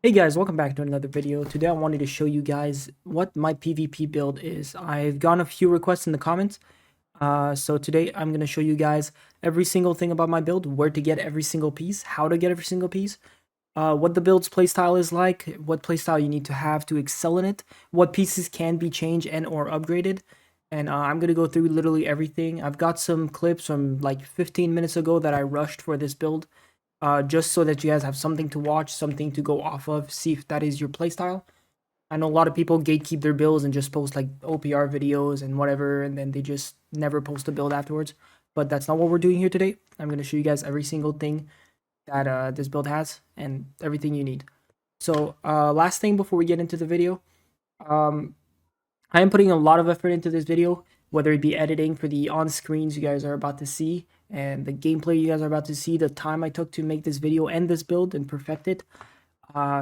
Hey guys, welcome back to another video. Today I wanted to show you guys what my PvP build is. I've gotten a few requests in the comments. So today I'm going to show you guys every single thing about my build, where to get every single piece, how to get every single piece, what the build's playstyle is like, what playstyle you need to have to excel in it, what pieces can be changed and or upgraded. And I'm going to go through literally everything. I've got some clips from like 15 minutes ago that I rushed for this build. Just so that you guys have something to watch, something to go off of, see if that is your playstyle. I know a lot of people gatekeep their builds and just post like OPR videos and whatever, and then they just never post a build afterwards. But that's not what we're doing here today. I'm going to show you guys every single thing that this build has and everything you need. So last thing before we get into the video, I am putting a lot of effort into this video, whether it be editing for the on-screens you guys are about to see, and the gameplay you guys are about to see, the time I took to make this video and this build and perfect it.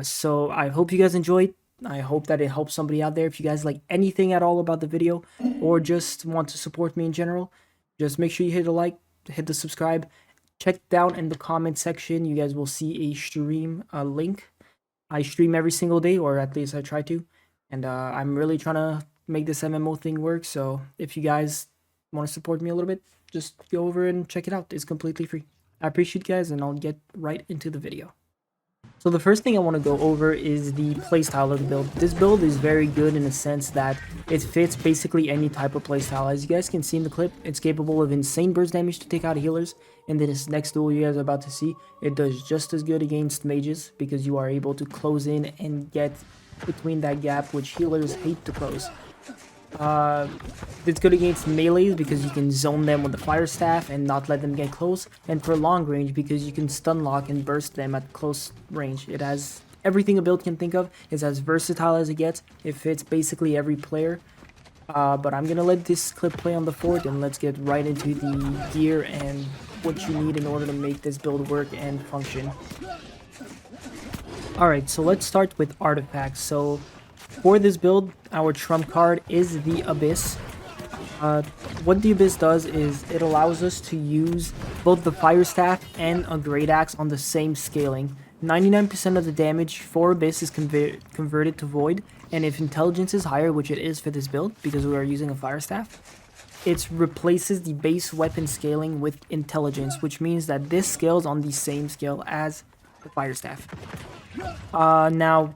So I hope you guys enjoyed. I hope that it helps somebody out there. If you guys like anything at all about the video or just want to support me in general, just make sure you hit a like, hit the subscribe. Check down in the comment section. You guys will see a stream link. I stream every single day, or at least I try to. And I'm really trying to make this MMO thing work. So if you guys want to support me a little bit, just go over and check it out. It's completely free. I appreciate you guys, and I'll get right into the video. So the first thing I want to go over is the playstyle of the build. This build is very good in the sense that it fits basically any type of playstyle. As you guys can see in the clip, it's capable of insane burst damage to take out healers. And then this next duel you guys are about to see, it does just as good against mages because you are able to close in and get between that gap, which healers hate to close. It's good against melees because you can zone them with the Firestaff and not let them get close, and for long range because you can stun lock and burst them at close range. It has everything a build can think of. It's as versatile as it gets. It fits basically every player. But I'm gonna let this clip play on the fort, and let's get right into the gear and what you need in order to make this build work and function. Alright, so let's start with artifacts. So for this build, our trump card is the Abyss. What the Abyss does is it allows us to use both the Firestaff and a Great Axe on the same scaling. 99% of the damage for Abyss is converted to Void, and if Intelligence is higher, which it is for this build because we are using a Firestaff, it replaces the base weapon scaling with Intelligence, which means that this scales on the same scale as the Firestaff. Now,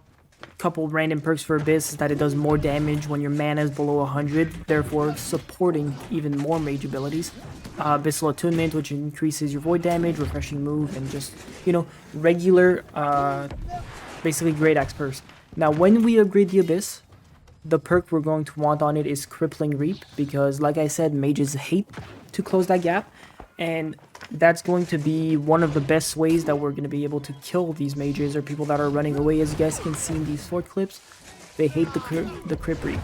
couple random perks for Abyss is that it does more damage when your mana is below 100, therefore supporting even more mage abilities. Abyssal Attunement, which increases your void damage, refreshing move, and just, you know, regular, basically Great Axe perks. Now, when we upgrade the Abyss, the perk we're going to want on it is Crippling Reap, because like I said, mages hate to close that gap, and that's going to be one of the best ways that we're going to be able to kill these mages or people that are running away. As you guys can see in these fort clips, they hate the Crip Reap.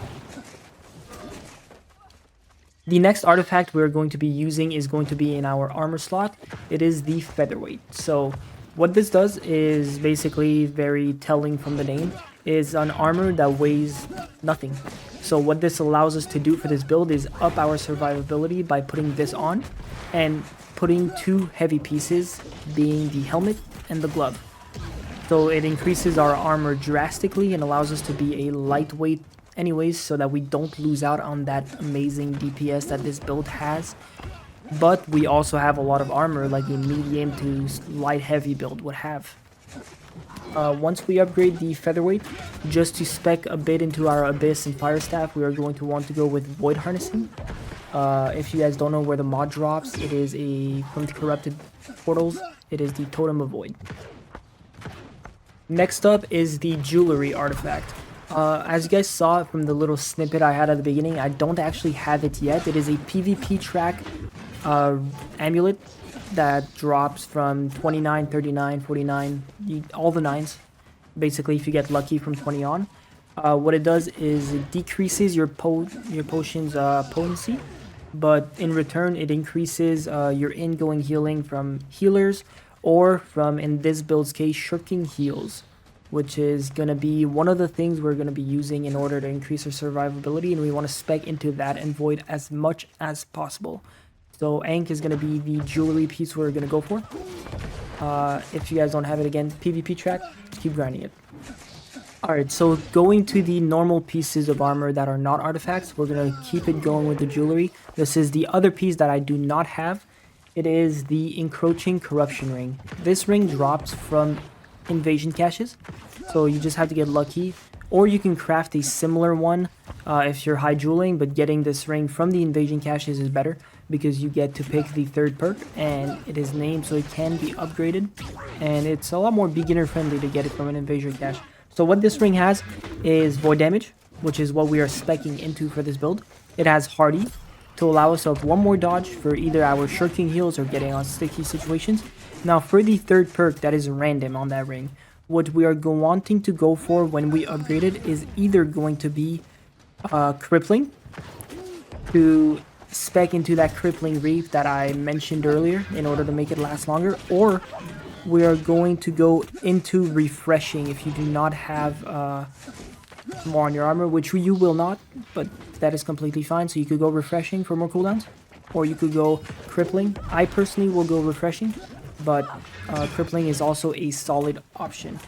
The next artifact we're going to be using is going to be in our armor slot. It is the Featherweight. So what this does is basically very telling from the name, is an armor that weighs nothing. So what this allows us to do for this build is up our survivability by putting this on and putting two heavy pieces, being the helmet and the glove. So it increases our armor drastically and allows us to be a lightweight anyways, so that we don't lose out on that amazing DPS that this build has. But we also have a lot of armor like a medium to light heavy build would have. Once we upgrade the Featherweight, just to spec a bit into our Abyss and Firestaff, we are going to want to go with Void Harnessing. If you guys don't know where the mod drops, it is from the Corrupted Portals, it is the Totem of Void. Next up is the Jewelry artifact. As you guys saw from the little snippet I had at the beginning, I don't actually have it yet. It is a PvP track amulet that drops from 29, 39, 49, all the 9s, basically if you get lucky from 20 on. What it does is it decreases your potion's potency, but in return it increases your ingoing healing from healers, or from, in this build's case, shirking heals, which is going to be one of the things we're going to be using in order to increase our survivability, and we want to spec into that and Void as much as possible. So Ankh is going to be the jewelry piece we're going to go for. If you guys don't have it, again, PvP track, keep grinding it. Alright, so going to the normal pieces of armor that are not artifacts, we're going to keep it going with the jewelry. This is the other piece that I do not have. It is the Encroaching Corruption Ring. This ring drops from invasion caches, so you just have to get lucky. Or you can craft a similar one if you're high jeweling, but getting this ring from the invasion caches is better because you get to pick the third perk, and it is named so it can be upgraded. And it's a lot more beginner friendly to get it from an invasion cache. So what this ring has is void damage, which is what we are speccing into for this build. It has hardy to allow us of one more dodge for either our shirking heals or getting on sticky situations. Now for the third perk that is random on that ring, what we are wanting to go for when we upgrade it is either going to be crippling to spec into that crippling reef that I mentioned earlier in order to make it last longer, or we are going to go into refreshing if you do not have more on your armor, which you will not, but that is completely fine. So you could go refreshing for more cooldowns, or you could go crippling. I personally will go refreshing, but crippling is also a solid option.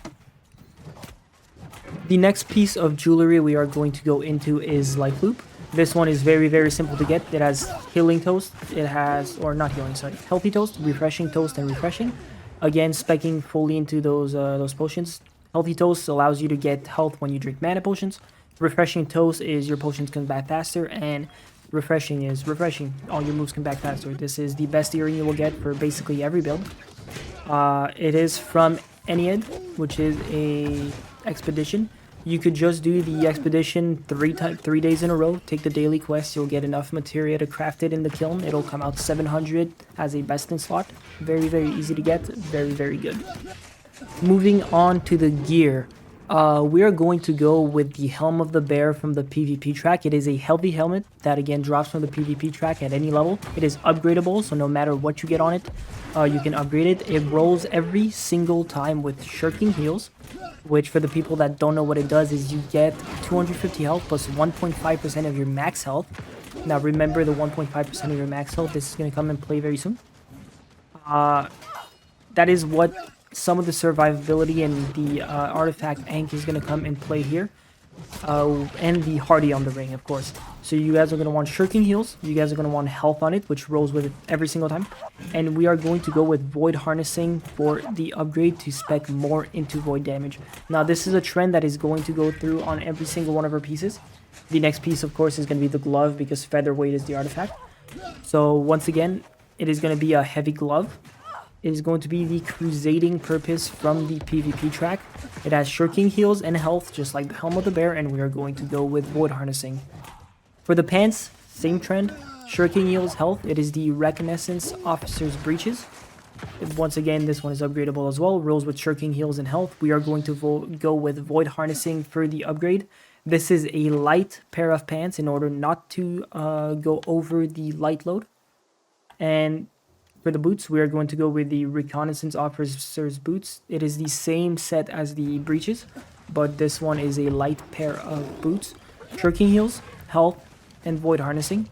The next piece of jewelry we are going to go into is Life Loop. This one is very, very simple to get. It has Healing Toast, it has, or not Healing, sorry, Healthy Toast, Refreshing Toast, and Refreshing. Again, specking fully into those potions. Healthy Toast allows you to get health when you drink mana potions. Refreshing Toast is your potions come back faster, and Refreshing is refreshing. All your moves come back faster. This is the best earring you will get for basically every build. It is from Ennead, which is a expedition. You could just do the expedition 3 days in a row, take the daily quest, you'll get enough materia to craft it in the kiln. It'll come out 700 as a best in slot. Very, very easy to get, very, very good. Moving on to the gear. We are going to go with the Helm of the Bear from the PvP track. It is a healthy helmet that again drops from the PvP track at any level. It is upgradable, so no matter what you get on it, you can upgrade it. It rolls every single time with shirking heals, which for the people that don't know what it does is you get 250 health plus 1.5% of your max health. Now remember the 1.5% of your max health, this is going to come and play very soon. That is what some of the survivability and the artifact ankh is going to come and play here. And the hardy on the ring, of course. So you guys are going to want shirking heals, you guys are going to want health on it, which rolls with it every single time. And we are going to go with void harnessing for the upgrade to spec more into void damage. Now this is a trend that is going to go through on every single one of our pieces. The next piece, of course, is going to be the glove because Featherweight is the artifact. So once again, it is going to be a heavy glove. It is going to be the Crusading Purpose from the PvP track. It has shirking heals and health, just like the Helm of the Bear, and we are going to go with void harnessing. For the pants, same trend, shirking heals, health. It is the Reconnaissance Officer's Breeches. Once again, this one is upgradable as well, rolls with shirking heals and health. We are going to go with void harnessing for the upgrade. This is a light pair of pants in order not to go over the light load. And for the boots, we are going to go with the Reconnaissance Officer's Boots. It is the same set as the breeches, but this one is a light pair of boots. Shirking heals, health, and void harnessing.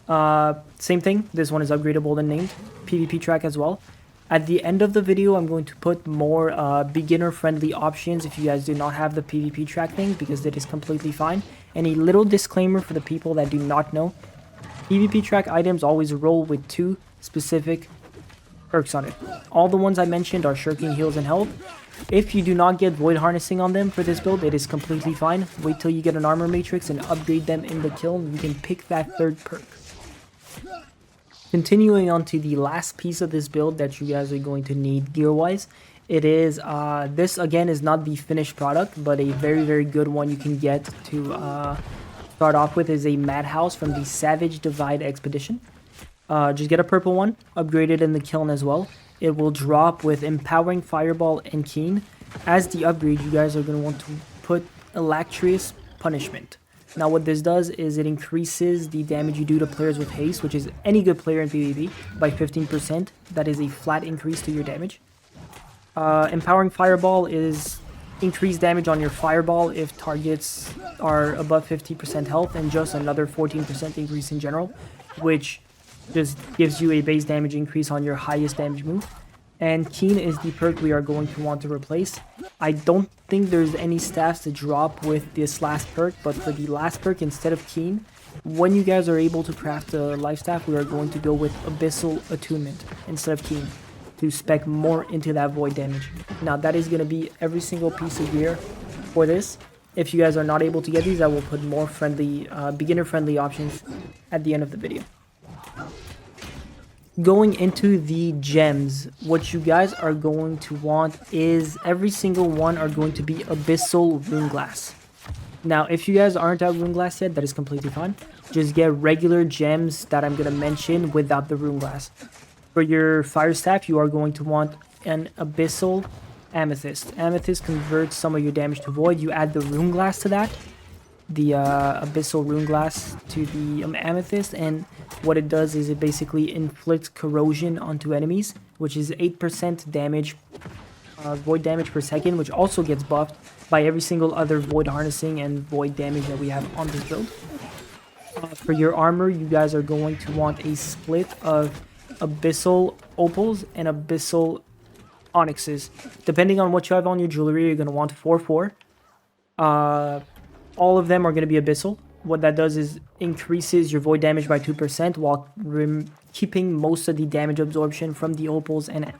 Same thing, this one is upgradable and named. PvP track as well. At the end of the video, I'm going to put more beginner-friendly options if you guys do not have the PvP track thing, because that is completely fine. And a little disclaimer for the people that do not know. PvP track items always roll with 2 specific perks on it. All the ones I mentioned are shirking heals and health. If you do not get void harnessing on them for this build, it is completely fine. Wait till you get an armor matrix and upgrade them in the kiln. You can pick that third perk. Continuing on to the last piece of this build that you guys are going to need gear-wise. It is, this again is not the finished product, but a very, very good one you can get to start off with is a Madhouse from the Savage Divide Expedition. Just get a purple one, upgrade it in the kiln as well. It will drop with Empowering Fireball and Keen. As the upgrade, you guys are going to want to put Illustrious Punishment. Now what this does is it increases the damage you do to players with haste, which is any good player in PvP, by 15%. That is a flat increase to your damage. Empowering Fireball is increased damage on your fireball if targets are above 50% health, and just another 14% increase in general, which just gives you a base damage increase on your highest damage move. And Keen is the perk we are going to want to replace. I don't think there's any staffs to drop with this last perk, but for the last perk instead of Keen, when you guys are able to craft a life staff, we are going to go with Abyssal Attunement instead of Keen to spec more into that void damage. Now that is going to be every single piece of gear for this. If you guys are not able to get these, I will put more friendly, beginner-friendly options at the end of the video. Going into the gems, what you guys are going to want is every single one are going to be Abyssal runeglass. Now, if you guys aren't at runeglass yet, that is completely fine. Just get regular gems that I'm going to mention without the runeglass. For your Firestaff, you are going to want an Abyssal Amethyst. Amethyst converts some of your damage to void. You add the runeglass to that. The Abyssal runeglass to the Amethyst, and what it does is it basically inflicts corrosion onto enemies, which is 8% damage, void damage per second, which also gets buffed by every single other void harnessing and void damage that we have on this build. For your armor, you guys are going to want a split of Abyssal Opals and Abyssal Onyxes. Depending on what you have on your jewelry, you're going to want 4/4. All of them are going to be Abyssal. What that does is increases your void damage by 2% while keeping most of the damage absorption from the Opals and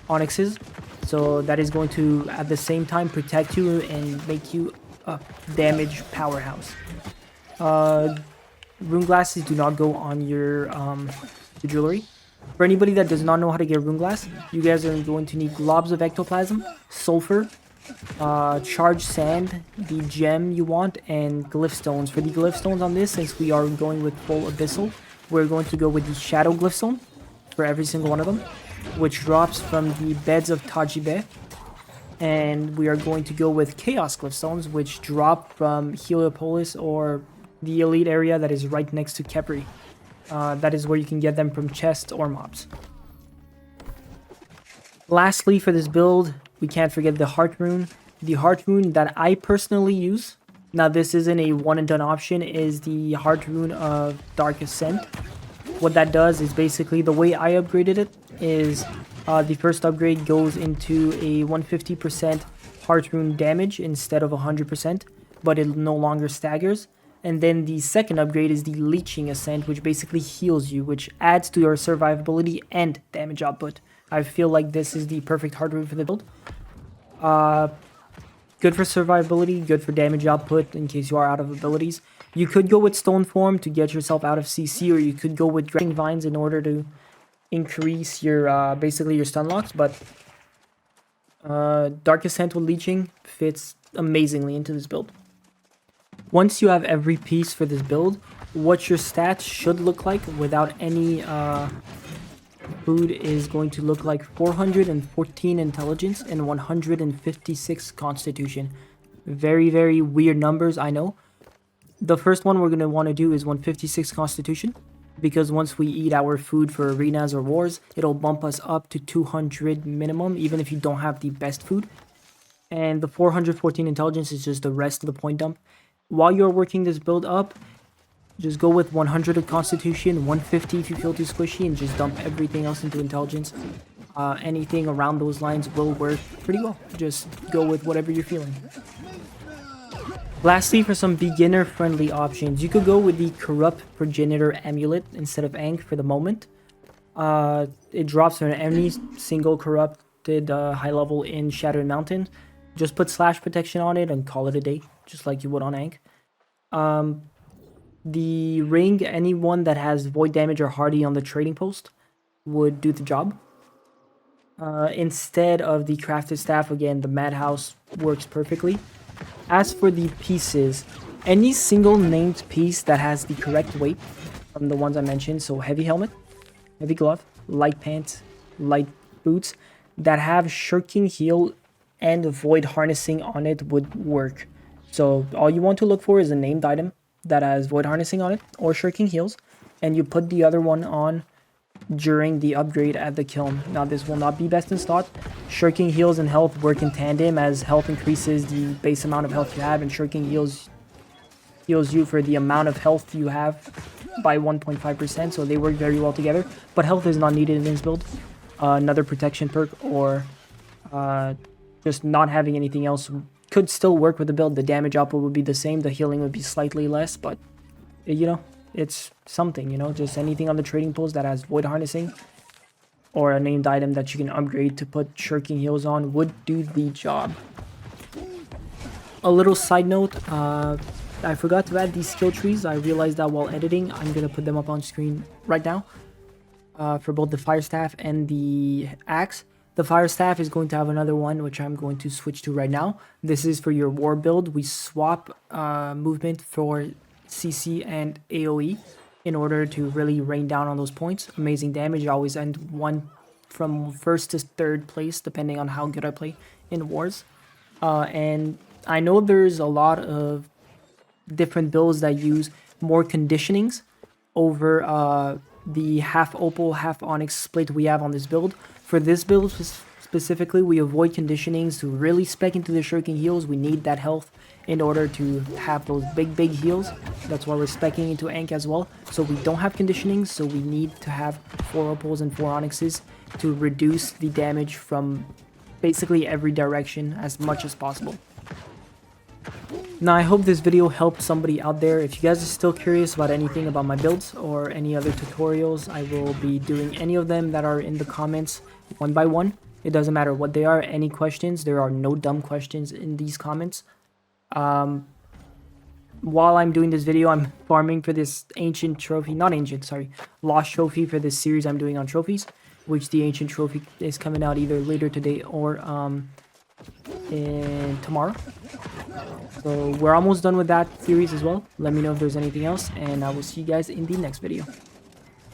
Onyxes. So that is going to, at the same time, protect you and make you a damage powerhouse. Rune glasses do not go on your jewelry. For anybody that does not know how to get rune glass, you guys are going to need globs of ectoplasm, sulfur, charged sand, the gem you want, and glyph stones. For the glyph stones on this, since we are going with full abyssal, we're going to go with the shadow glyph stone for every single one of them, which drops from the beds of Tajibe. And we are going to go with chaos glyph stones, which drop from Heliopolis or the elite area that is right next to Kepri. That is where you can get them from chests or mobs. Lastly, for this build, we can't forget the heart rune. The heart rune that I personally use, now this isn't a one and done option, is the heart rune of Dark Ascent. What that does is basically, the way I upgraded it is the first upgrade goes into a 150% heart rune damage instead of 100%, but it no longer staggers. And then the second upgrade is the Leeching Ascent, which basically heals you, which adds to your survivability and damage output. I feel like this is the perfect heart rune for the build. Good for survivability, good for damage output in case you are out of abilities. You could go with Stone Form to get yourself out of CC, or you could go with Dragging Vines in order to increase your basically your stun locks, but Dark Ascent with Leeching fits amazingly into this build. Once you have every piece for this build, what your stats should look like without any food is going to look like 414 intelligence and 156 constitution. Very, very weird numbers, I know. The first one we're going to want to do is 156 constitution, because once we eat our food for arenas or wars, it'll bump us up to 200 minimum, even if you don't have the best food. And the 414 intelligence is just the rest of the point dump. While you're working this build up, just go with 100 of constitution, 150 if you feel too squishy, and just dump everything else into intelligence. Anything around those lines will work pretty well. Just go with whatever you're feeling. Lastly, for some beginner-friendly options, you could go with the Corrupt Progenitor Amulet instead of Ankh for the moment. It drops from any single corrupted high level in Shattered Mountain. Just put slash protection on it and call it a day, just like you would on Ankh. The ring, anyone that has void damage or hardy on the trading post would do the job. Instead of the crafted staff, again, the madhouse works perfectly. As for the pieces, any single named piece that has the correct weight from the ones I mentioned, so heavy helmet, heavy glove, light pants, light boots, that have shirking heal and void harnessing on it would work. So all you want to look for is a named item that has void harnessing on it or shirking heals, and you put the other one on during the upgrade at the kiln. Now this will not be best in slot. Shirking heals and health work in tandem, as health increases the base amount of health you have, and shirking heals you for the amount of health you have by 1.5%, so they work very well together, but health is not needed in this build. another protection perk, or just not having anything else could still work with the build. The damage output would be the same, the healing would be slightly less, but you know, it's something, you know, just anything on the trading pools that has void harnessing or a named item that you can upgrade to put shirking heals on would do the job. A little side note, I forgot to add these skill trees. I realized that while editing. I'm gonna put them up on screen right now for both the Firestaff and the axe. The Firestaff is going to have another one, which I'm going to switch to right now. This is for your war build. We swap movement for CC and AoE in order to really rain down on those points. Amazing damage. I always end one from first to third place, depending on how good I play in wars. And I know there's a lot of different builds that use more conditionings over the half opal, half onyx split we have on this build. For this build specifically, we avoid conditionings to really spec into the shirking heals. We need that health in order to have those big heals. That's why we're specking into ankh as well. So we don't have conditionings, so we need to have 4 opals and 4 onyxes to reduce the damage from basically every direction as much as possible. Now, I hope this video helped somebody out there. If you guys are still curious about anything about my builds or any other tutorials, I will be doing any of them that are in the comments one by one. It doesn't matter what they are. Any questions, there are no dumb questions in these comments. While I'm doing this video, I'm farming for this ancient trophy, not ancient, sorry, lost trophy for this series I'm doing on trophies, which the ancient trophy is coming out either later today or tomorrow. So we're almost done with that series as well. Let me know if there's anything else, and I will see you guys in the next video.